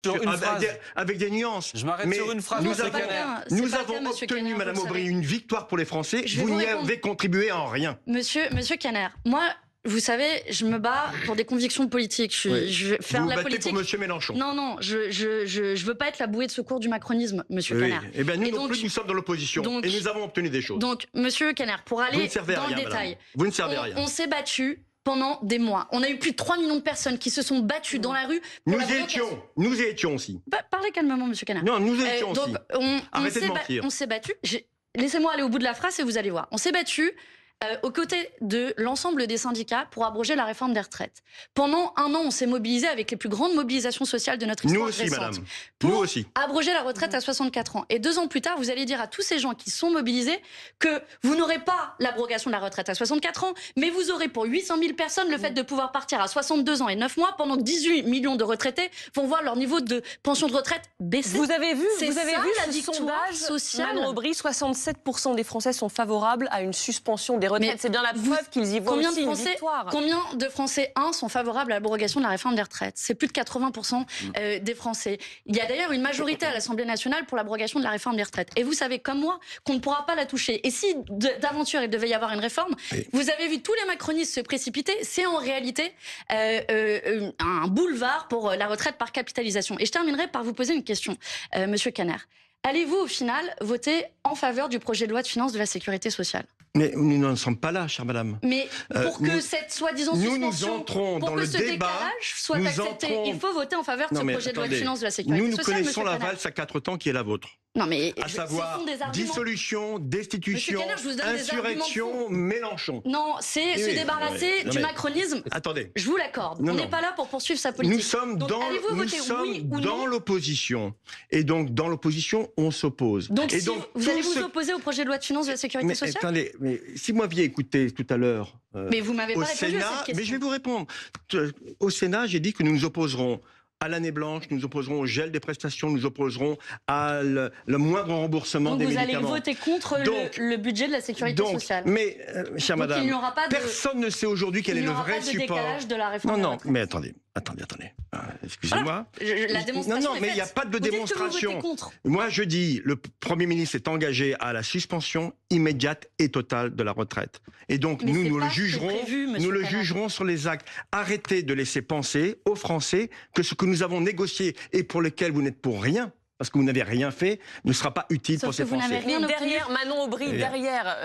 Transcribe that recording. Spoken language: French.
Sur une phrase. Avec des nuances. Je m'arrête sur une phrase. Nous avons obtenu, Madame Aubry, une victoire pour les Français. Vous n'y avez contribué en rien. Monsieur Caner, moi, vous savez, je me bats pour des convictions politiques. Je vais faire vous de la battez politique. Pour Monsieur Mélenchon. Non, je veux pas être la bouée de secours du macronisme, Monsieur Caner. Eh bien, nous non plus, nous sommes dans l'opposition et nous avons obtenu des choses. Donc, Monsieur Caner, pour aller dans le détail, vous ne servez à rien. On s'est battu pendant des mois. On a eu plus de 3 millions de personnes qui se sont battues dans la rue. Pour nous y étions aussi. Parlez calmement, Monsieur Caner. Non, nous y étions aussi. Arrêtez de mentir. On s'est battu. Laissez-moi aller au bout de la phrase et vous allez voir. On s'est battu aux côtés de l'ensemble des syndicats pour abroger la réforme des retraites. Pendant un an, on s'est mobilisé avec les plus grandes mobilisations sociales de notre histoire récente. Nous aussi, madame. Pour abroger la retraite à 64 ans. Et 2 ans plus tard, vous allez dire à tous ces gens qui sont mobilisés que vous n'aurez pas l'abrogation de la retraite à 64 ans, mais vous aurez pour 800 000 personnes le fait de pouvoir partir à 62 ans et 9 mois pendant que 18 millions de retraités vont voir leur niveau de pension de retraite baisser. Vous avez vu la ce sondage sociale. Manon Aubry, 67% des Français sont favorables à une suspension des retraites. C'est bien la preuve qu'ils y voient aussi une victoire. Combien de Français, sont favorables à l'abrogation de la réforme des retraites? C'est plus de 80% des Français. Il y a d'ailleurs une majorité à l'Assemblée nationale pour l'abrogation de la réforme des retraites. Et vous savez, comme moi, qu'on ne pourra pas la toucher. Et si d'aventure il devait y avoir une réforme, vous avez vu tous les macronistes se précipiter. C'est en réalité un boulevard pour la retraite par capitalisation. Et je terminerai par vous poser une question, Monsieur Caner. Allez-vous au final voter en faveur du projet de loi de finances de la sécurité sociale? Mais nous n'en sommes pas là, chère madame. Mais pour que cette soi-disant suspension, entrons pour dans que le ce décalage soit accepté, il faut voter en faveur de ce projet de loi de finances de la sécurité sociale. Nous connaissons la valse à 4 temps qui est la vôtre. Non mais à savoir dissolution, destitution, insurrection, Mélenchon. Non, c'est se débarrasser du macronisme. Attendez. Je vous l'accorde. On n'est pas là pour poursuivre sa politique. Nous sommes dans l'opposition. Et donc, dans l'opposition, on s'oppose. Donc, vous allez vous opposer au projet de loi de finances de la sécurité sociale? Attendez, mais si vous m'aviez écouté tout à l'heure. Mais vous m'avez pas répondu à cette question. Mais je vais vous répondre. Au Sénat, j'ai dit que nous nous opposerons à l'année blanche, nous opposerons au gel des prestations, nous opposerons à le moindre remboursement des médicaments. Donc vous allez voter contre le budget de la sécurité sociale. Mais, chère madame, personne ne sait aujourd'hui quel est le vrai support. Il n'y aura pas de décalage de la réforme. Non, mais attendez. Excusez-moi. La démonstration mais il n'y a pas de démonstration. Moi, je dis, le Premier ministre est engagé à la suspension immédiate et totale de la retraite. Et donc, nous le jugerons sur les actes. Arrêtez de laisser penser aux Français que ce que nous avons négocié et pour lequel vous n'êtes pour rien, parce que vous n'avez rien fait, ne sera pas utile pour ces Français. Mais derrière, Manon Aubry, derrière...